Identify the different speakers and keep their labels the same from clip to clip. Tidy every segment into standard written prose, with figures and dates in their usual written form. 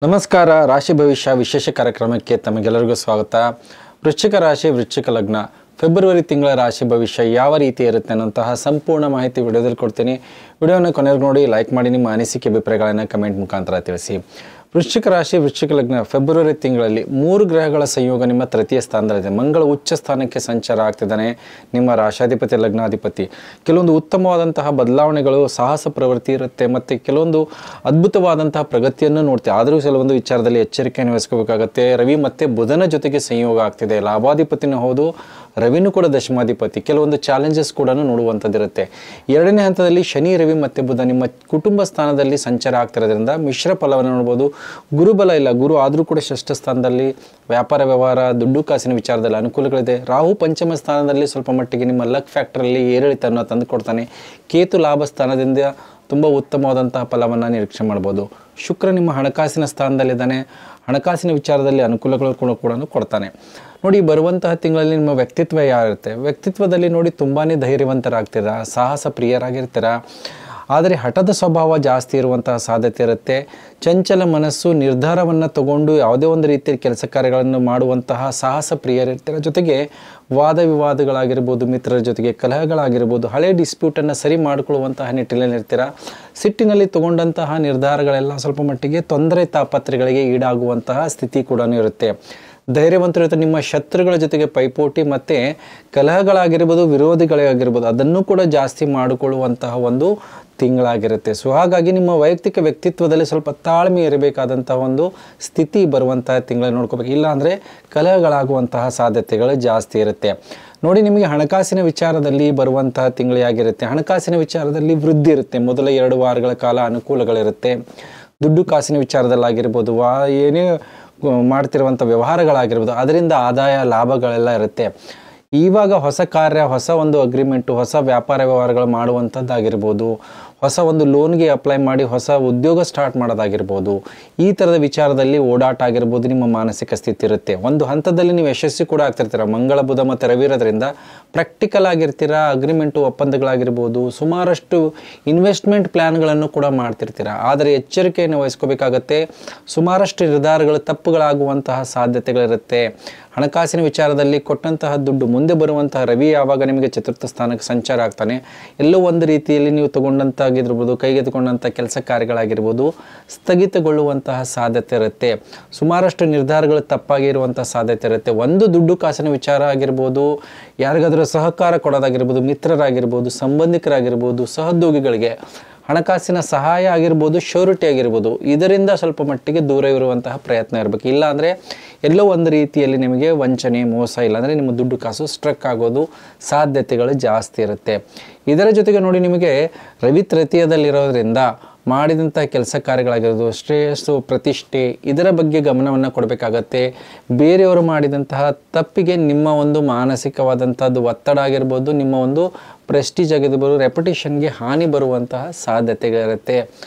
Speaker 1: ನಮಸ್ಕಾರ. ರಾಶಿ ಭವಿಷ್ಯ ವಿಶೇಷ ಕಾರ್ಯಕ್ರಮಕ್ಕೆ ತಮಗೆಲ್ಲರಿಗೂ ಸ್ವಾಗತ. ವೃಶ್ಚಿಕ ರಾಶಿ, ವೃಶ್ಚಿಕ ಲಗ್ನ, ಫೆಬ್ರವರಿ ತಿಂಗಳ ರಾಶಿ ಭವಿಷ್ಯ ಯಾವ ರೀತಿ ಇರುತ್ತೆ ಅನ್ನೋಂತಹ ಸಂಪೂರ್ಣ ಮಾಹಿತಿ ವಿಡಿಯೋದಲ್ಲಿ ಕೊಡ್ತೀನಿ. ವಿಡಿಯೋನ ಕೊನೆಗೆ ನೋಡಿ, ಲೈಕ್ ಮಾಡಿ, ನಿಮ್ಮ ಅನಿಸಿಕೆ ಅಭಿಪ್ರಾಯಗಳನ್ನು ಕಮೆಂಟ್ ಮುಖಾಂತರ ತಿಳಿಸಿ. ವೃಶ್ಚಿಕ ರಾಶಿ, ವೃಶ್ಚಿಕ ಲಗ್ನ, ಫೆಬ್ರವರಿ ತಿಂಗಳಲ್ಲಿ 3 ಗ್ರಹಗಳ ಸಂಯೋಗ ನಿಮ್ಮ ತೃತೀಯ ಸ್ಥಾನದಲ್ಲಿದೆ. ಮಂಗಳ ಉಚ್ಚ ಸ್ಥಾನಕ್ಕೆ ಸಂಚಾರ ಆಗ್ತಿದ್ದಾನೆ, ನಿಮ್ಮ ರಾಶಾಧಿಪತಿ ಲಗ್ನಾಧಿಪತಿ. ಕೆಲವೊಂದು ಉತ್ತಮವಾದಂತಹ ಬದಲಾವಣೆಗಳು, ಸಾಹಸ ಪ್ರವೃತ್ತಿ ಇರುತ್ತೆ, ಮತ್ತು ಕೆಲವೊಂದು ಅದ್ಭುತವಾದಂತಹ ಪ್ರಗತಿಯನ್ನು ನೋಡ್ತೀವಿ. ಆದರೂ ಕೆಲವೊಂದು ವಿಚಾರದಲ್ಲಿ ಎಚ್ಚರಿಕೆಯನ್ನು ವಹಿಸ್ಕೋಬೇಕಾಗತ್ತೆ. ರವಿ ಮತ್ತು ಬುಧನ ಜೊತೆಗೆ ಸಂಯೋಗ ಆಗ್ತಿದೆ. ಲಾಭಾಧಿಪತಿನೂ ಹೌದು, ರವಿನೂ ಕೂಡ ದಶಮಾಧಿಪತಿ. ಕೆಲವೊಂದು ಚಾಲೆಂಜಸ್ ಕೂಡ ನೋಡುವಂಥದ್ದಿರುತ್ತೆ. 2ನೇ ಹಂತದಲ್ಲಿ ಶನಿ, ರವಿ ಮತ್ತು ಬುಧ ನಿಮ್ಮ ಕುಟುಂಬ ಸ್ಥಾನದಲ್ಲಿ ಸಂಚಾರ ಆಗ್ತಿರೋದ್ರಿಂದ ಮಿಶ್ರ ಫಲವನ್ನು ನೋಡ್ಬೋದು. ಗುರುಬಲ ಇಲ್ಲ, ಗುರು ಆದರೂ ಕೂಡ ಷಷ್ಠ ಸ್ಥಾನದಲ್ಲಿ ವ್ಯಾಪಾರ ವ್ಯವಹಾರ, ದುಡ್ಡು ಕಾಸಿನ ವಿಚಾರದಲ್ಲಿ ಅನುಕೂಲಗಳಿದೆ. ರಾಹು ಪಂಚಮ ಸ್ಥಾನದಲ್ಲಿ ಸ್ವಲ್ಪ ಮಟ್ಟಿಗೆ ನಿಮ್ಮ ಲಕ್ ಫ್ಯಾಕ್ಟರಲ್ಲಿ ಏರಿಳಿತವನ್ನು ತಂದು ಕೊಡ್ತಾನೆ. ಕೇತು ಲಾಭ ಸ್ಥಾನದಿಂದ ತುಂಬ ಉತ್ತಮವಾದಂತಹ ಫಲವನ್ನು ನಿರೀಕ್ಷೆ ಮಾಡ್ಬೋದು. ಶುಕ್ರ ನಿಮ್ಮ ಹಣಕಾಸಿನ ಸ್ಥಾನದಲ್ಲಿದ್ದಾನೆ, ಹಣಕಾಸಿನ ವಿಚಾರದಲ್ಲಿ ಅನುಕೂಲಗಳು ಕೂಡ ಕೊಡ್ತಾನೆ. ನೋಡಿ, ಬರುವಂತಹ ತಿಂಗಳಲ್ಲಿ ನಿಮ್ಮ ವ್ಯಕ್ತಿತ್ವ ಯಾರಿರುತ್ತೆ, ವ್ಯಕ್ತಿತ್ವದಲ್ಲಿ ನೋಡಿ ತುಂಬಾ ಧೈರ್ಯವಂತರಾಗ್ತೀರ, ಸಾಹಸ ಪ್ರಿಯರಾಗಿರ್ತೀರ. ಆದರೆ ಹಠದ ಸ್ವಭಾವ ಜಾಸ್ತಿ ಇರುವಂತಹ ಸಾಧ್ಯತೆ ಇರುತ್ತೆ. ಚಂಚಲ ಮನಸ್ಸು, ನಿರ್ಧಾರವನ್ನು ತಗೊಂಡು ಯಾವುದೇ ಒಂದು ರೀತಿಯ ಕೆಲಸ ಕಾರ್ಯಗಳನ್ನು ಮಾಡುವಂತಹ ಸಾಹಸ ಪ್ರಿಯರಿರ್ತೀರ. ಜೊತೆಗೆ ವಾದ ವಿವಾದಗಳಾಗಿರ್ಬೋದು, ಮಿತ್ರರ ಜೊತೆಗೆ ಕಲಹಗಳಾಗಿರ್ಬೋದು, ಹಳೆ ಡಿಸ್ಪ್ಯೂಟನ್ನು ಸರಿ ಮಾಡಿಕೊಳ್ಳುವಂತಹ ನಿಟ್ಟಿನಲ್ಲಿರ್ತೀರ. ಸಿಟ್ಟಿನಲ್ಲಿ ತಗೊಂಡಂತಹ ನಿರ್ಧಾರಗಳೆಲ್ಲ ಸ್ವಲ್ಪ ಮಟ್ಟಿಗೆ ತೊಂದರೆ ತಾಪತ್ರೆಗಳಿಗೆ ಈಡಾಗುವಂತಹ ಸ್ಥಿತಿ ಕೂಡ ಇರುತ್ತೆ. ಧೈರ್ಯವಂತರು ಇರುತ್ತೆ. ನಿಮ್ಮ ಶತ್ರುಗಳ ಜೊತೆಗೆ ಪೈಪೋಟಿ ಮತ್ತು ಕಲಹಗಳಾಗಿರ್ಬೋದು, ವಿರೋಧಿಗಳೇ ಆಗಿರ್ಬೋದು, ಅದನ್ನು ಕೂಡ ಜಾಸ್ತಿ ಮಾಡಿಕೊಳ್ಳುವಂತಹ ಒಂದು ತಿಂಗಳಾಗಿರುತ್ತೆ. ಸೊ ಹಾಗಾಗಿ ನಿಮ್ಮ ವೈಯಕ್ತಿಕ ವ್ಯಕ್ತಿತ್ವದಲ್ಲಿ ಸ್ವಲ್ಪ ತಾಳ್ಮೆ ಇರಬೇಕಾದಂತಹ ಒಂದು ಸ್ಥಿತಿ ಬರುವಂತಹ ತಿಂಗಳಲ್ಲಿ ನೋಡ್ಕೋಬೇಕು. ಇಲ್ಲಾಂದರೆ ಕಲಹಗಳಾಗುವಂತಹ ಸಾಧ್ಯತೆಗಳು ಜಾಸ್ತಿ ಇರುತ್ತೆ. ನೋಡಿ, ನಿಮಗೆ ಹಣಕಾಸಿನ ವಿಚಾರದಲ್ಲಿ ಬರುವಂತಹ ತಿಂಗಳಿಯಾಗಿರುತ್ತೆ. ಹಣಕಾಸಿನ ವಿಚಾರದಲ್ಲಿ ವೃದ್ಧಿ ಇರುತ್ತೆ. ಮೊದಲ 2 ವಾರಗಳ ಕಾಲ ಅನುಕೂಲಗಳಿರುತ್ತೆ. ದುಡ್ಡು ಕಾಸಿನ ವಿಚಾರದಲ್ಲಾಗಿರ್ಬೋದು, ಏನೇ ಮಾಡ್ತಿರುವಂಥ ವ್ಯವಹಾರಗಳಾಗಿರ್ಬೋದು, ಅದರಿಂದ ಆದಾಯ ಲಾಭಗಳೆಲ್ಲ ಇರುತ್ತೆ. ಇವಾಗ ಹೊಸ ಕಾರ್ಯ, ಹೊಸ ಒಂದು ಅಗ್ರಿಮೆಂಟು, ಹೊಸ ವ್ಯಾಪಾರ ವ್ಯವಹಾರಗಳು ಮಾಡುವಂಥದ್ದಾಗಿರ್ಬೋದು, ಹೊಸ ಒಂದು ಲೋನ್ಗೆ ಅಪ್ಲೈ ಮಾಡಿ ಹೊಸ ಉದ್ಯೋಗ ಸ್ಟಾರ್ಟ್ ಮಾಡೋದಾಗಿರ್ಬೋದು, ಈ ಥರದ ವಿಚಾರದಲ್ಲಿ ಓಡಾಟ ಆಗಿರ್ಬೋದು, ನಿಮ್ಮ ಮಾನಸಿಕ ಸ್ಥಿತಿ ಇರುತ್ತೆ. ಒಂದು ಹಂತದಲ್ಲಿ ನೀವು ಯಶಸ್ವಿ ಕೂಡ ಆಗ್ತಿರ್ತೀರ. ಮಂಗಳ, ಬುಧ ಮತ್ತು ರವಿ ಇರೋದ್ರಿಂದ ಪ್ರಾಕ್ಟಿಕಲ್ ಆಗಿರ್ತೀರ. ಅಗ್ರಿಮೆಂಟು, ಒಪ್ಪಂದಗಳಾಗಿರ್ಬೋದು, ಸುಮಾರಷ್ಟು ಇನ್ವೆಸ್ಟ್ಮೆಂಟ್ ಪ್ಲ್ಯಾನ್ಗಳನ್ನು ಕೂಡ ಮಾಡ್ತಿರ್ತೀರ. ಆದರೆ ಎಚ್ಚರಿಕೆಯನ್ನು ವಹಿಸ್ಕೋಬೇಕಾಗತ್ತೆ. ಸುಮಾರಷ್ಟು ನಿರ್ಧಾರಗಳು ತಪ್ಪುಗಳಾಗುವಂತಹ ಸಾಧ್ಯತೆಗಳಿರುತ್ತೆ. ಹಣಕಾಸಿನ ವಿಚಾರದಲ್ಲಿ ಕೊಟ್ಟಂತಹ ದುಡ್ಡು ಮುಂದೆ ಬರುವಂತಹ ರವಿ ಯಾವಾಗ ನಿಮಗೆ ಚತುರ್ಥ ಸ್ಥಾನಕ್ಕೆ ಸಂಚಾರ ಆಗ್ತಾನೆ, ಎಲ್ಲೋ ಒಂದು ರೀತಿಯಲ್ಲಿ ನೀವು ತಗೊಂಡಂತಾಗಿರ್ಬೋದು, ಕೈಗೆತ್ತಿಕೊಂಡಂಥ ಕೆಲಸ ಕಾರ್ಯಗಳಾಗಿರ್ಬೋದು ಸ್ಥಗಿತಗೊಳ್ಳುವಂತಹ ಸಾಧ್ಯತೆ ಇರುತ್ತೆ. ಸುಮಾರಷ್ಟು ನಿರ್ಧಾರಗಳು ತಪ್ಪಾಗಿರುವಂಥ ಸಾಧ್ಯತೆ ಇರುತ್ತೆ. ಒಂದು ದುಡ್ಡು ಕಾಸಿನ ವಿಚಾರ ಆಗಿರ್ಬೋದು, ಯಾರಿಗಾದರೂ ಸಹಕಾರ ಕೊಡೋದಾಗಿರ್ಬೋದು, ಮಿತ್ರರಾಗಿರ್ಬೋದು, ಸಂಬಂಧಿಕರಾಗಿರ್ಬೋದು, ಸಹೋದ್ಯೋಗಿಗಳಿಗೆ ಹಣಕಾಸಿನ ಸಹಾಯ ಆಗಿರ್ಬೋದು, ಶ್ಯೂರಿಟಿ ಆಗಿರ್ಬೋದು, ಇದರಿಂದ ಸ್ವಲ್ಪ ಮಟ್ಟಿಗೆ ದೂರ ಇರುವಂತಹ ಪ್ರಯತ್ನ ಇರಬೇಕು. ಇಲ್ಲಾಂದರೆ ಎಲ್ಲೋ ಒಂದು ರೀತಿಯಲ್ಲಿ ನಿಮಗೆ ವಂಚನೆ, ಮೋಸ, ಇಲ್ಲಾಂದರೆ ನಿಮ್ಮ ದುಡ್ಡು ಕಾಸು ಸ್ಟ್ರಕ್ ಆಗೋದು ಸಾಧ್ಯತೆಗಳು ಜಾಸ್ತಿ ಇರುತ್ತೆ. ಇದರ ಜೊತೆಗೆ ನೋಡಿ, ನಿಮಗೆ ರವಿ ತೃತೀಯದಲ್ಲಿರೋದ್ರಿಂದ ಮಾಡಿದಂಥ ಕೆಲಸ ಕಾರ್ಯಗಳಾಗಿರೋದು, ಶ್ರೇಯಸ್ಸು, ಪ್ರತಿಷ್ಠೆ, ಇದರ ಬಗ್ಗೆ ಗಮನವನ್ನು ಕೊಡಬೇಕಾಗತ್ತೆ. ಬೇರೆಯವರು ಮಾಡಿದಂತಹ ತಪ್ಪಿಗೆ ನಿಮ್ಮ ಒಂದು ಮಾನಸಿಕವಾದಂಥದ್ದು ಒತ್ತಡ ಆಗಿರ್ಬೋದು, ನಿಮ್ಮ ಒಂದು ಪ್ರೆಸ್ಟೀಜ್ ಆಗಿರ್ಬೋದು, ರೆಪ್ಯುಟೇಷನ್ಗೆ ಹಾನಿ ಬರುವಂತಹ ಸಾಧ್ಯತೆಗಳಿರುತ್ತೆ.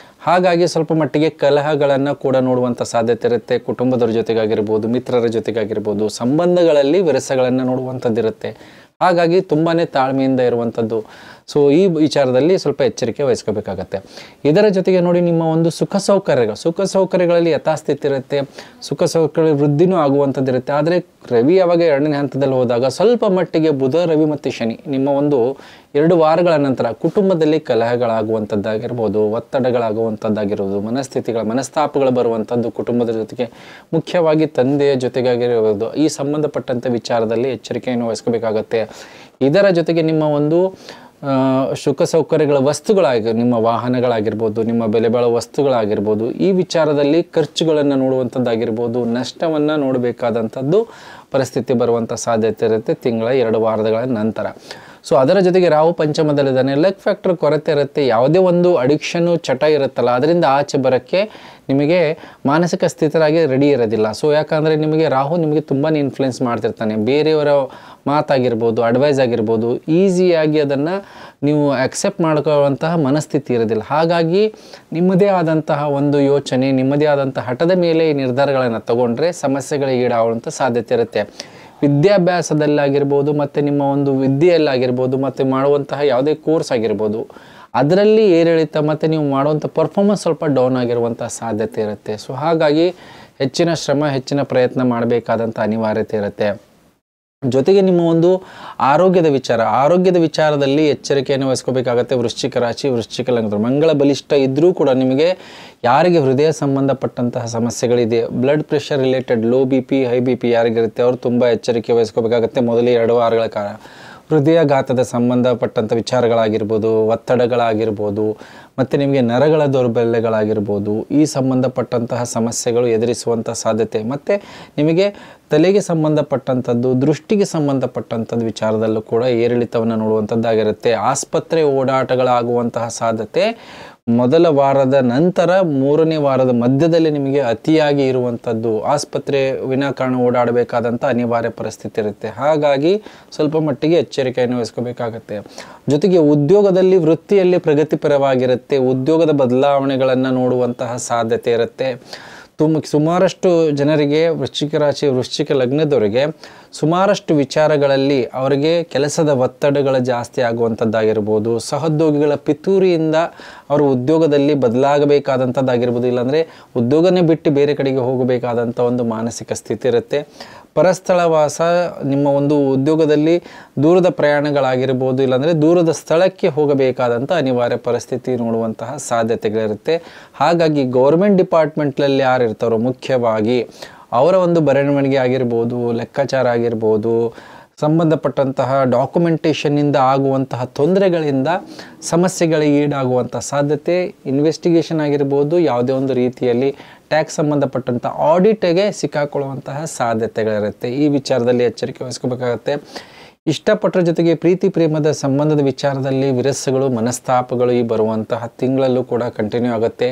Speaker 1: ಹಾಗಾಗಿ ಸ್ವಲ್ಪ ಮಟ್ಟಿಗೆ ಕಲಹಗಳನ್ನು ಕೂಡ ನೋಡುವಂಥ ಸಾಧ್ಯತೆ ಇರುತ್ತೆ. ಕುಟುಂಬದವ್ರ ಜೊತೆಗಾಗಿರ್ಬೋದು, ಮಿತ್ರರ ಜೊತೆಗಾಗಿರ್ಬೋದು, ಸಂಬಂಧಗಳಲ್ಲಿ ವಿರಸಗಳನ್ನು ನೋಡುವಂಥದ್ದಿರುತ್ತೆ. ಹಾಗಾಗಿ ತುಂಬಾ ತಾಳ್ಮೆಯಿಂದ ಇರುವಂಥದ್ದು. ಸೊ ಈ ವಿಚಾರದಲ್ಲಿ ಸ್ವಲ್ಪ ಎಚ್ಚರಿಕೆ ವಹಿಸ್ಕೋಬೇಕಾಗತ್ತೆ. ಇದರ ಜೊತೆಗೆ ನೋಡಿ, ನಿಮ್ಮ ಒಂದು ಸುಖ ಸೌಕರ್ಯಗಳಲ್ಲಿ ಯಥಾಸ್ಥಿತಿ ಇರುತ್ತೆ. ಸುಖ ಸೌಕರ್ಯ ವೃದ್ಧಿನೂ ಆಗುವಂಥದ್ದಿರುತ್ತೆ. ಆದರೆ ರವಿ ಯಾವಾಗ 2ನೇ ಹಂತದಲ್ಲಿ ಹೋದಾಗ ಸ್ವಲ್ಪ ಮಟ್ಟಿಗೆ ಬುಧ, ರವಿ ಮತ್ತು ಶನಿ ನಿಮ್ಮ ಒಂದು 2 ವಾರಗಳ ನಂತರ ಕುಟುಂಬದಲ್ಲಿ ಕಲಹಗಳಾಗುವಂಥದ್ದಾಗಿರ್ಬೋದು, ಒತ್ತಡಗಳಾಗುವಂಥದ್ದಾಗಿರ್ಬೋದು, ಮನಸ್ತಾಪಗಳು ಬರುವಂಥದ್ದು, ಕುಟುಂಬದ ಜೊತೆಗೆ ಮುಖ್ಯವಾಗಿ ತಂದೆಯ ಜೊತೆಗಾಗಿರ್ಬೋದು, ಈ ಸಂಬಂಧಪಟ್ಟಂಥ ವಿಚಾರದಲ್ಲಿ ಎಚ್ಚರಿಕೆಯನ್ನು ವಹಿಸ್ಕೋಬೇಕಾಗತ್ತೆ. ಇದರ ಜೊತೆಗೆ ನಿಮ್ಮ ಒಂದು ಸುಖ ಸೌಕರ್ಯಗಳ ನಿಮ್ಮ ವಾಹನಗಳಾಗಿರ್ಬೋದು, ನಿಮ್ಮ ಬೆಲೆ ಬಾಳುವ ವಸ್ತುಗಳಾಗಿರ್ಬೋದು, ಈ ವಿಚಾರದಲ್ಲಿ ಖರ್ಚುಗಳನ್ನು ನೋಡುವಂಥದ್ದಾಗಿರ್ಬೋದು, ನಷ್ಟವನ್ನು ನೋಡಬೇಕಾದಂಥದ್ದು ಪರಿಸ್ಥಿತಿ ಬರುವಂಥ ಸಾಧ್ಯತೆ ಇರುತ್ತೆ ತಿಂಗಳ 2 ವಾರಗಳ ನಂತರ. ಸೊ ಅದರ ಜೊತೆಗೆ ರಾಹು ಪಂಚಮದಲ್ಲಿದ್ದಾನೆ. ಲಕ್ ಫ್ಯಾಕ್ಟರ್ ಕೊರತೆ ಇರುತ್ತೆ. ಯಾವುದೇ ಒಂದು ಅಡಿಕ್ಷನ್ನು, ಚಟ ಇರುತ್ತಲ್ಲ, ಅದರಿಂದ ಆಚೆ ಬರೋಕ್ಕೆ ನಿಮಗೆ ಮಾನಸಿಕ ಸ್ಥಿತರಾಗಿ ರೆಡಿ ಇರೋದಿಲ್ಲ. ಸೊ ಯಾಕಂದರೆ ನಿಮಗೆ ರಾಹು ನಿಮಗೆ ತುಂಬಾ ಇನ್ಫ್ಲುಯೆನ್ಸ್ ಮಾಡ್ತಿರ್ತಾನೆ. ಬೇರೆಯವರ ಮಾತಾಗಿರ್ಬೋದು, ಅಡ್ವೈಸ್ ಆಗಿರ್ಬೋದು, ಈಸಿಯಾಗಿ ಅದನ್ನು ನೀವು ಆಕ್ಸೆಪ್ಟ್ ಮಾಡ್ಕೊಳ್ಳುವಂತಹ ಮನಸ್ಥಿತಿ ಇರೋದಿಲ್ಲ. ಹಾಗಾಗಿ ನಿಮ್ಮದೇ ಆದಂತಹ ಒಂದು ಯೋಚನೆ, ನಿಮ್ಮದೇ ಆದಂಥ ಹಠದ ಮೇಲೆ ಈ ನಿರ್ಧಾರಗಳನ್ನು ತಗೊಂಡ್ರೆ ಸಮಸ್ಯೆಗಳಿಗೆ ಈಡಾಗುವಂಥ ಸಾಧ್ಯತೆ ಇರುತ್ತೆ. ವಿದ್ಯಾಭ್ಯಾಸದಲ್ಲಾಗಿರ್ಬೋದು, ಮತ್ತು ನಿಮ್ಮ ಒಂದು ವಿದ್ಯೆಯಲ್ಲಾಗಿರ್ಬೋದು, ಮತ್ತು ಮಾಡುವಂತಹ ಯಾವುದೇ ಕೋರ್ಸ್ ಆಗಿರ್ಬೋದು, ಅದರಲ್ಲಿ ಏರಿಳಿತ ಮತ್ತು ನೀವು ಮಾಡುವಂಥ ಪರ್ಫಾರ್ಮೆನ್ಸ್ ಸ್ವಲ್ಪ ಡೌನ್ ಆಗಿರುವಂಥ ಸಾಧ್ಯತೆ ಇರುತ್ತೆ. ಸೊ ಹಾಗಾಗಿ ಹೆಚ್ಚಿನ ಶ್ರಮ ಹೆಚ್ಚಿನ ಪ್ರಯತ್ನ ಮಾಡಬೇಕಾದಂಥ ಅನಿವಾರ್ಯತೆ ಇರುತ್ತೆ. ಜೊತೆಗೆ ನಿಮ್ಮ ಒಂದು ಆರೋಗ್ಯದ ವಿಚಾರದಲ್ಲಿ ಎಚ್ಚರಿಕೆಯನ್ನು ವಹಿಸ್ಕೋಬೇಕಾಗತ್ತೆ. ವೃಶ್ಚಿಕ ರಾಶಿ ವೃಶ್ಚಿಕ ಲಗ್ನ ಮಂಗಳ ಬಲಿಷ್ಠ ಇದ್ದರೂ ಕೂಡ ನಿಮಗೆ ಯಾರಿಗೆ ಹೃದಯ ಸಂಬಂಧಪಟ್ಟಂತಹ ಸಮಸ್ಯೆಗಳಿದೆ, blood pressure related low BP high BP ಯಾರಿಗಿರುತ್ತೆ ಅವರು ತುಂಬ ಎಚ್ಚರಿಕೆ ವಹಿಸ್ಕೋಬೇಕಾಗತ್ತೆ. ಮೊದಲೇ 2 ವಾರಗಳ ಕಾಲ ಹೃದಯಾಘಾತದ ಸಂಬಂಧಪಟ್ಟಂಥ ವಿಚಾರಗಳಾಗಿರ್ಬೋದು, ಒತ್ತಡಗಳಾಗಿರ್ಬೋದು, ಮತ್ತು ನಿಮಗೆ ನರಗಳ ದೌರ್ಬಲ್ಯಗಳಾಗಿರ್ಬೋದು, ಈ ಸಂಬಂಧಪಟ್ಟಂತಹ ಸಮಸ್ಯೆಗಳು ಎದುರಿಸುವಂಥ ಸಾಧ್ಯತೆ, ಮತ್ತು ನಿಮಗೆ ತಲೆಗೆ ಸಂಬಂಧಪಟ್ಟಂಥದ್ದು, ದೃಷ್ಟಿಗೆ ಸಂಬಂಧಪಟ್ಟಂಥದ್ದು ವಿಚಾರದಲ್ಲೂ ಕೂಡ ಏರಿಳಿತವನ್ನು ನೋಡುವಂಥದ್ದಾಗಿರುತ್ತೆ. ಆಸ್ಪತ್ರೆ ಓಡಾಟಗಳಾಗುವಂತಹ ಸಾಧ್ಯತೆ ಮೊದಲ ವಾರದ ನಂತರ 3ನೇ ವಾರದ ಮಧ್ಯದಲ್ಲಿ ನಿಮಗೆ ಅತಿಯಾಗಿ ಇರುವಂಥದ್ದು, ಆಸ್ಪತ್ರೆ ವಿನಾಕಾರಣ ಓಡಾಡಬೇಕಾದಂಥ ಅನಿವಾರ್ಯ ಪರಿಸ್ಥಿತಿ ಇರುತ್ತೆ. ಹಾಗಾಗಿ ಸ್ವಲ್ಪ ಮಟ್ಟಿಗೆ ಎಚ್ಚರಿಕೆಯನ್ನು ವಹಿಸ್ಕೋಬೇಕಾಗತ್ತೆ. ಜೊತೆಗೆ ಉದ್ಯೋಗದಲ್ಲಿ ವೃತ್ತಿಯಲ್ಲಿ ಪ್ರಗತಿಪರವಾಗಿರುತ್ತೆ. ಉದ್ಯೋಗದ ಬದಲಾವಣೆಗಳನ್ನು ನೋಡುವಂತಹ ಸಾಧ್ಯತೆ ಇರುತ್ತೆ. ಸುಮಾರಷ್ಟು ಜನರಿಗೆ ವೃಶ್ಚಿಕ ರಾಶಿ ವೃಶ್ಚಿಕ ಲಗ್ನದವರಿಗೆ ಸುಮಾರಷ್ಟು ವಿಚಾರಗಳಲ್ಲಿ ಅವರಿಗೆ ಕೆಲಸದ ಒತ್ತಡಗಳು ಜಾಸ್ತಿ ಆಗುವಂಥದ್ದಾಗಿರ್ಬೋದು, ಸಹೋದ್ಯೋಗಿಗಳ ಪಿತೂರಿಯಿಂದ ಅವರು ಉದ್ಯೋಗದಲ್ಲಿ ಬದಲಾಗಬೇಕಾದಂಥದ್ದಾಗಿರ್ಬೋದು, ಇಲ್ಲಾಂದರೆ ಉದ್ಯೋಗನೇ ಬಿಟ್ಟು ಬೇರೆ ಕಡೆಗೆ ಹೋಗಬೇಕಾದಂಥ ಒಂದು ಮಾನಸಿಕ ಸ್ಥಿತಿ ಇರುತ್ತೆ. ಪರಸ್ಥಳವಾಸ, ನಿಮ್ಮ ಒಂದು ಉದ್ಯೋಗದಲ್ಲಿ ದೂರದ ಪ್ರಯಾಣಗಳಾಗಿರ್ಬೋದು, ಇಲ್ಲಾಂದರೆ ದೂರದ ಸ್ಥಳಕ್ಕೆ ಹೋಗಬೇಕಾದಂಥ ಅನಿವಾರ್ಯ ಪರಿಸ್ಥಿತಿ ನೋಡುವಂತಹ ಸಾಧ್ಯತೆಗಳಿರುತ್ತೆ. ಹಾಗಾಗಿ ಗೌರ್ಮೆಂಟ್ ಡಿಪಾರ್ಟ್ಮೆಂಟ್ನಲ್ಲಿ ಯಾರು ಇರ್ತಾರೋ ಮುಖ್ಯವಾಗಿ ಅವರ ಒಂದು ಬರವಣಿಗೆ ಆಗಿರ್ಬೋದು, ಲೆಕ್ಕಾಚಾರ ಆಗಿರ್ಬೋದು, ಸಂಬಂಧಪಟ್ಟಂತಹ ಡಾಕ್ಯುಮೆಂಟೇಷನ್ನಿಂದ ಆಗುವಂತಹ ತೊಂದರೆಗಳಿಂದ ಸಮಸ್ಯೆಗಳಿಗೆ ಈಡಾಗುವಂಥ ಸಾಧ್ಯತೆ, ಇನ್ವೆಸ್ಟಿಗೇಷನ್ ಆಗಿರ್ಬೋದು, ಯಾವುದೇ ಒಂದು ರೀತಿಯಲ್ಲಿ ಟ್ಯಾಕ್ಸ್ ಸಂಬಂಧಪಟ್ಟಂಥ ಆಡಿಟಿಗೆ ಸಿಕ್ಕಾಕೊಳ್ಳುವಂತಹ ಸಾಧ್ಯತೆಗಳಿರುತ್ತೆ. ಈ ವಿಚಾರದಲ್ಲಿ ಎಚ್ಚರಿಕೆ ವಹಿಸ್ಕೋಬೇಕಾಗತ್ತೆ. ಇಷ್ಟಪಟ್ಟರ ಜೊತೆಗೆ ಪ್ರೀತಿ ಪ್ರೇಮದ ಸಂಬಂಧದ ವಿಚಾರದಲ್ಲಿ ವಿರಸಗಳು ಮನಸ್ತಾಪಗಳು ಈ ಬರುವಂತಹ ತಿಂಗಳಲ್ಲೂ ಕೂಡ ಕಂಟಿನ್ಯೂ ಆಗುತ್ತೆ.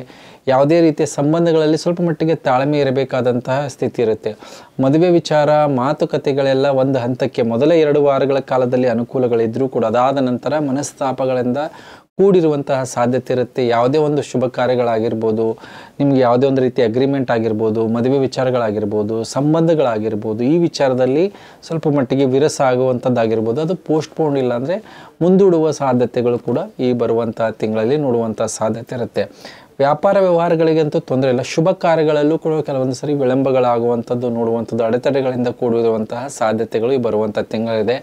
Speaker 1: ಯಾವುದೇ ರೀತಿಯ ಸಂಬಂಧಗಳಲ್ಲಿ ಸ್ವಲ್ಪ ಮಟ್ಟಿಗೆ ತಾಳ್ಮೆ ಇರಬೇಕಾದಂತಹ ಸ್ಥಿತಿ ಇರುತ್ತೆ. ಮದುವೆ ವಿಚಾರ ಮಾತುಕತೆಗಳೆಲ್ಲ ಒಂದು ಹಂತಕ್ಕೆ ಮೊದಲ 2 ವಾರಗಳ ಕಾಲದಲ್ಲಿ ಅನುಕೂಲಗಳಿದ್ದರೂ ಕೂಡ ಅದಾದ ನಂತರ ಮನಸ್ತಾಪಗಳಿಂದ ಕೂಡಿರುವಂತಹ ಸಾಧ್ಯತೆ ಇರುತ್ತೆ. ಯಾವುದೇ ಒಂದು ಶುಭ ಕಾರ್ಯಗಳಾಗಿರ್ಬೋದು, ನಿಮಗೆ ಯಾವುದೇ ಒಂದು ರೀತಿಯ ಅಗ್ರಿಮೆಂಟ್ ಆಗಿರ್ಬೋದು, ಮದುವೆ ವಿಚಾರಗಳಾಗಿರ್ಬೋದು, ಸಂಬಂಧಗಳಾಗಿರ್ಬೋದು, ಈ ವಿಚಾರದಲ್ಲಿ ಸ್ವಲ್ಪ ಮಟ್ಟಿಗೆ ವಿರಸ ಆಗುವಂಥದ್ದಾಗಿರ್ಬೋದು, ಅದು ಪೋಸ್ಟ್ಪೋನ್ ಇಲ್ಲಾಂದರೆ ಮುಂದೂಡುವ ಸಾಧ್ಯತೆಗಳು ಕೂಡ ಈ ಬರುವಂತಹ ತಿಂಗಳಲ್ಲಿ ನೋಡುವಂಥ ಸಾಧ್ಯತೆ ಇರುತ್ತೆ. ವ್ಯಾಪಾರ ವ್ಯವಹಾರಗಳಿಗಂತೂ ತೊಂದರೆ ಇಲ್ಲ. ಶುಭ ಕಾರ್ಯಗಳಲ್ಲೂ ಕೂಡ ಕೆಲವೊಂದು ಸರಿ ವಿಳಂಬಗಳಾಗುವಂಥದ್ದು ನೋಡುವಂಥದ್ದು, ಅಡೆತಡೆಗಳಿಂದ ಕೂಡಿರುವಂತಹ ಸಾಧ್ಯತೆಗಳು ಈ ಬರುವಂಥ ತಿಂಗಳಿದೆ.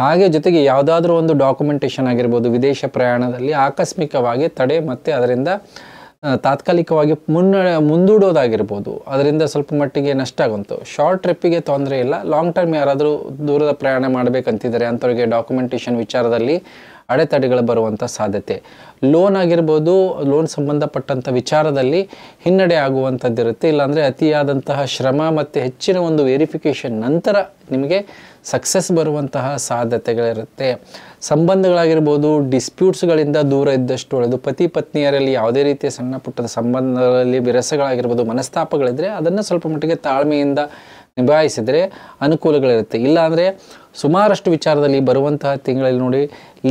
Speaker 1: ಹಾಗೆ ಜೊತೆಗೆ ಯಾವುದಾದ್ರೂ ಒಂದು ಡಾಕ್ಯುಮೆಂಟೇಷನ್ ಆಗಿರ್ಬೋದು, ವಿದೇಶ ಪ್ರಯಾಣದಲ್ಲಿ ಆಕಸ್ಮಿಕವಾಗಿ ತಡೆ ಮತ್ತು ಅದರಿಂದ ತಾತ್ಕಾಲಿಕವಾಗಿ ಮುಂದೂಡೋದಾಗಿರ್ಬೋದು, ಅದರಿಂದ ಸ್ವಲ್ಪ ಮಟ್ಟಿಗೆ ನಷ್ಟ ಆಗುವಂಥ. ಶಾರ್ಟ್ ಟ್ರಿಪ್ಪಿಗೆ ತೊಂದರೆ ಇಲ್ಲ. ಲಾಂಗ್ ಟರ್ಮ್ ಯಾರಾದರೂ ದೂರದ ಪ್ರಯಾಣ ಮಾಡಬೇಕಂತಿದ್ದಾರೆ ಅಂಥವ್ರಿಗೆ ಡಾಕ್ಯುಮೆಂಟೇಷನ್ ವಿಚಾರದಲ್ಲಿ ಅಡೆತಡೆಗಳು ಬರುವಂಥ ಸಾಧ್ಯತೆ. ಲೋನ್ ಆಗಿರ್ಬೋದು, ಲೋನ್ ಸಂಬಂಧಪಟ್ಟಂಥ ವಿಚಾರದಲ್ಲಿ ಹಿನ್ನಡೆ ಆಗುವಂಥದ್ದಿರುತ್ತೆ. ಇಲ್ಲಾಂದರೆ ಅತಿಯಾದಂತಹ ಶ್ರಮ ಮತ್ತು ಹೆಚ್ಚಿನ ಒಂದು ವೆರಿಫಿಕೇಷನ್ ನಂತರ ನಿಮಗೆ ಸಕ್ಸಸ್ ಬರುವಂತಹ ಸಾಧ್ಯತೆಗಳಿರುತ್ತೆ. ಸಂಬಂಧಗಳಾಗಿರ್ಬೋದು, ಡಿಸ್ಪ್ಯೂಟ್ಸ್ಗಳಿಂದ ದೂರ ಇದ್ದಷ್ಟು ಒಳ್ಳೆಯದು. ಪತಿ ಪತ್ನಿಯರಲ್ಲಿ ಯಾವುದೇ ರೀತಿಯ ಸಣ್ಣ ಪುಟ್ಟದ ಸಂಬಂಧಗಳಲ್ಲಿ ವಿರಸಗಳಾಗಿರ್ಬೋದು, ಮನಸ್ತಾಪಗಳಿದ್ದರೆ ಅದನ್ನು ಸ್ವಲ್ಪ ಮಟ್ಟಿಗೆ ತಾಳ್ಮೆಯಿಂದ ನಿಭಾಯಿಸಿದರೆ ಅನುಕೂಲಗಳಿರುತ್ತೆ. ಇಲ್ಲಾಂದರೆ ಸುಮಾರಷ್ಟು ವಿಚಾರದಲ್ಲಿ ಬರುವಂತಹ ತಿಂಗಳಲ್ಲಿ ನೋಡಿ,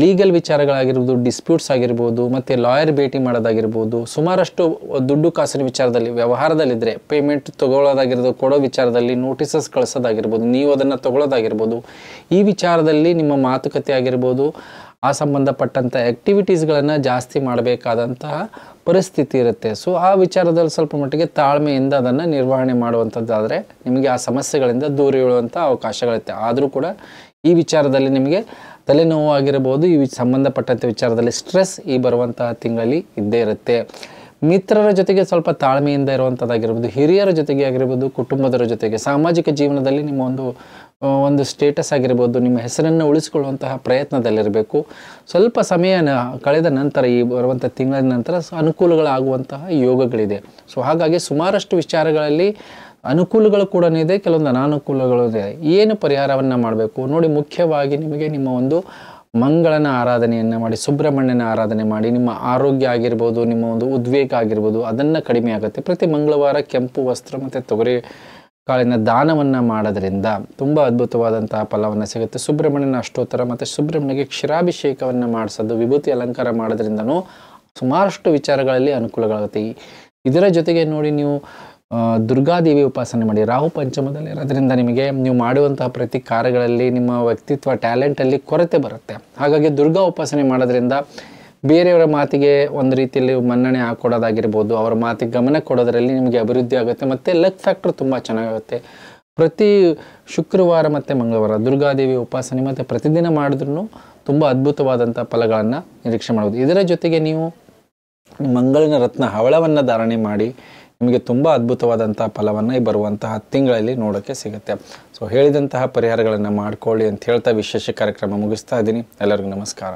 Speaker 1: ಲೀಗಲ್ ವಿಚಾರಗಳಾಗಿರ್ಬೋದು, ಡಿಸ್ಪ್ಯೂಟ್ಸ್ ಆಗಿರ್ಬೋದು, ಮತ್ತು ಲಾಯರ್ ಭೇಟಿ ಮಾಡೋದಾಗಿರ್ಬೋದು, ಸುಮಾರಷ್ಟು ದುಡ್ಡು ಕಾಸಿನ ವಿಚಾರದಲ್ಲಿ ವ್ಯವಹಾರದಲ್ಲಿದ್ದರೆ ಪೇಮೆಂಟ್ ತೊಗೊಳ್ಳೋದಾಗಿರ್ಬೋದು, ಕೊಡೋ ವಿಚಾರದಲ್ಲಿ ನೋಟಿಸಸ್ ಕಳಿಸೋದಾಗಿರ್ಬೋದು, ನೀವು ಅದನ್ನು ತೊಗೊಳ್ಳೋದಾಗಿರ್ಬೋದು, ಈ ವಿಚಾರದಲ್ಲಿ ನಿಮ್ಮ ಮಾತುಕತೆ ಆಗಿರ್ಬೋದು, ಆ ಸಂಬಂಧಪಟ್ಟಂಥ ಆ್ಯಕ್ಟಿವಿಟೀಸ್ಗಳನ್ನು ಜಾಸ್ತಿ ಮಾಡಬೇಕಾದಂತಹ ಪರಿಸ್ಥಿತಿ ಇರುತ್ತೆ. ಸೊ ಆ ವಿಚಾರದಲ್ಲಿ ಸ್ವಲ್ಪ ಮಟ್ಟಿಗೆ ತಾಳ್ಮೆಯಿಂದ ಅದನ್ನು ನಿರ್ವಹಣೆ ಮಾಡುವಂಥದ್ದಾದರೆ ನಿಮಗೆ ಆ ಸಮಸ್ಯೆಗಳಿಂದ ದೂರ ಇಳುವಂಥ ಅವಕಾಶಗಳಿರುತ್ತೆ. ಆದರೂ ಕೂಡ ಈ ವಿಚಾರದಲ್ಲಿ ನಿಮಗೆ ತಲೆನೋವು ಆಗಿರ್ಬೋದು, ಈ ಸಂಬಂಧಪಟ್ಟಂಥ ವಿಚಾರದಲ್ಲಿ ಸ್ಟ್ರೆಸ್ ಈ ಬರುವಂತಹ ತಿಂಗಳಲ್ಲಿ ಇದ್ದೇ ಇರುತ್ತೆ. ಮಿತ್ರರ ಜೊತೆಗೆ ಸ್ವಲ್ಪ ತಾಳ್ಮೆಯಿಂದ ಇರುವಂಥದ್ದಾಗಿರ್ಬೋದು, ಹಿರಿಯರ ಜೊತೆಗೆ ಆಗಿರ್ಬೋದು, ಕುಟುಂಬದವರ ಜೊತೆಗೆ ಸಾಮಾಜಿಕ ಜೀವನದಲ್ಲಿ ನಿಮ್ಮ ಒಂದು ಸ್ಟೇಟಸ್ ಆಗಿರ್ಬೋದು, ನಿಮ್ಮ ಹೆಸರನ್ನು ಉಳಿಸಿಕೊಳ್ಳುವಂತಹ ಪ್ರಯತ್ನದಲ್ಲಿರಬೇಕು. ಸ್ವಲ್ಪ ಸಮಯ ಕಳೆದ ನಂತರ ಈ ಬರುವಂಥ ತಿಂಗಳ ನಂತರ ಅನುಕೂಲಗಳಾಗುವಂತಹ ಯೋಗಗಳಿದೆ. ಸೊ ಹಾಗಾಗಿ ಸುಮಾರಷ್ಟು ವಿಚಾರಗಳಲ್ಲಿ ಅನುಕೂಲಗಳು ಕೂಡ ಇದೆ, ಕೆಲವೊಂದು ಅನಾನುಕೂಲಗಳು ಇದೆ. ಏನು ಪರಿಹಾರವನ್ನು ಮಾಡಬೇಕು ನೋಡಿ, ಮುಖ್ಯವಾಗಿ ನಿಮಗೆ ನಿಮ್ಮ ಒಂದು ಮಂಗಳನ ಆರಾಧನೆಯನ್ನು ಮಾಡಿ, ಸುಬ್ರಹ್ಮಣ್ಯನ ಆರಾಧನೆ ಮಾಡಿ, ನಿಮ್ಮ ಆರೋಗ್ಯ ಆಗಿರ್ಬೋದು, ನಿಮ್ಮ ಒಂದು ಉದ್ವೇಗ ಆಗಿರ್ಬೋದು ಅದನ್ನು ಕಡಿಮೆ ಆಗುತ್ತೆ. ಪ್ರತಿ ಮಂಗಳವಾರ ಕೆಂಪು ವಸ್ತ್ರ ಮತ್ತು ತೊಗರಿ ಕಾಳಿನ ದಾನವನ್ನು ಮಾಡೋದ್ರಿಂದ ತುಂಬ ಅದ್ಭುತವಾದಂತಹ ಫಲವನ್ನು ಸಿಗುತ್ತೆ. ಸುಬ್ರಹ್ಮಣ್ಯನ ಅಷ್ಟೋತ್ತರ ಮತ್ತು ಸುಬ್ರಹ್ಮಣ್ಯಗೆ ಕ್ಷೀರಾಭಿಷೇಕವನ್ನು ಮಾಡಿಸೋದು, ವಿಭೂತಿ ಅಲಂಕಾರ ಮಾಡೋದ್ರಿಂದನೂ ಸುಮಾರಷ್ಟು ವಿಚಾರಗಳಲ್ಲಿ ಅನುಕೂಲಗಳಾಗುತ್ತೆ. ಇದರ ಜೊತೆಗೆ ನೋಡಿ, ನೀವು ದುರ್ಗಾದೇವಿ ಉಪಾಸನೆ ಮಾಡಿ. ರಾಹು ಪಂಚಮದಲ್ಲಿ ಇರೋದ್ರಿಂದ ನಿಮಗೆ ನೀವು ಮಾಡುವಂತಹ ಪ್ರತಿ ಕಾರ್ಯಗಳಲ್ಲಿ ನಿಮ್ಮ ವ್ಯಕ್ತಿತ್ವ ಟ್ಯಾಲೆಂಟಲ್ಲಿ ಕೊರತೆ ಬರುತ್ತೆ. ಹಾಗಾಗಿ ದುರ್ಗಾ ಉಪಾಸನೆ ಮಾಡೋದ್ರಿಂದ ಬೇರೆಯವರ ಮಾತಿಗೆ ಒಂದು ರೀತಿಯಲ್ಲಿ ಮನ್ನಣೆ ಹಾಕೊಡೋದಾಗಿರ್ಬೋದು, ಅವರ ಮಾತಿಗೆ ಗಮನ ಕೊಡೋದರಲ್ಲಿ ನಿಮಗೆ ಅಭಿವೃದ್ಧಿ ಆಗುತ್ತೆ ಮತ್ತು ಲಕ್ ಫ್ಯಾಕ್ಟರ್ ತುಂಬ ಚೆನ್ನಾಗುತ್ತೆ. ಪ್ರತಿ ಶುಕ್ರವಾರ ಮತ್ತು ಮಂಗಳವಾರ ದುರ್ಗಾದೇವಿ ಉಪಾಸನೆ ಮತ್ತು ಪ್ರತಿದಿನ ಮಾಡಿದ್ರೂ ತುಂಬ ಅದ್ಭುತವಾದಂಥ ಫಲಗಳನ್ನು ನಿರೀಕ್ಷೆ ಮಾಡ್ಬೋದು. ಇದರ ಜೊತೆಗೆ ನೀವು ಮಂಗಳಿನ ರತ್ನ ಹವಳವನ್ನು ಧಾರಣೆ ಮಾಡಿ ನಿಮಗೆ ತುಂಬ ಅದ್ಭುತವಾದಂಥ ಫಲವನ್ನು ಈ ಬರುವಂತಹ ತಿಂಗಳಲ್ಲಿ ನೋಡೋಕ್ಕೆ ಸಿಗುತ್ತೆ. ಸೊ ಹೇಳಿದಂತಹ ಪರಿಹಾರಗಳನ್ನು ಮಾಡ್ಕೊಳ್ಳಿ ಅಂತ ಹೇಳ್ತಾ ವಿಶೇಷ ಕಾರ್ಯಕ್ರಮ ಮುಗಿಸ್ತಾ ಇದ್ದೀನಿ. ಎಲ್ಲರಿಗೂ ನಮಸ್ಕಾರ.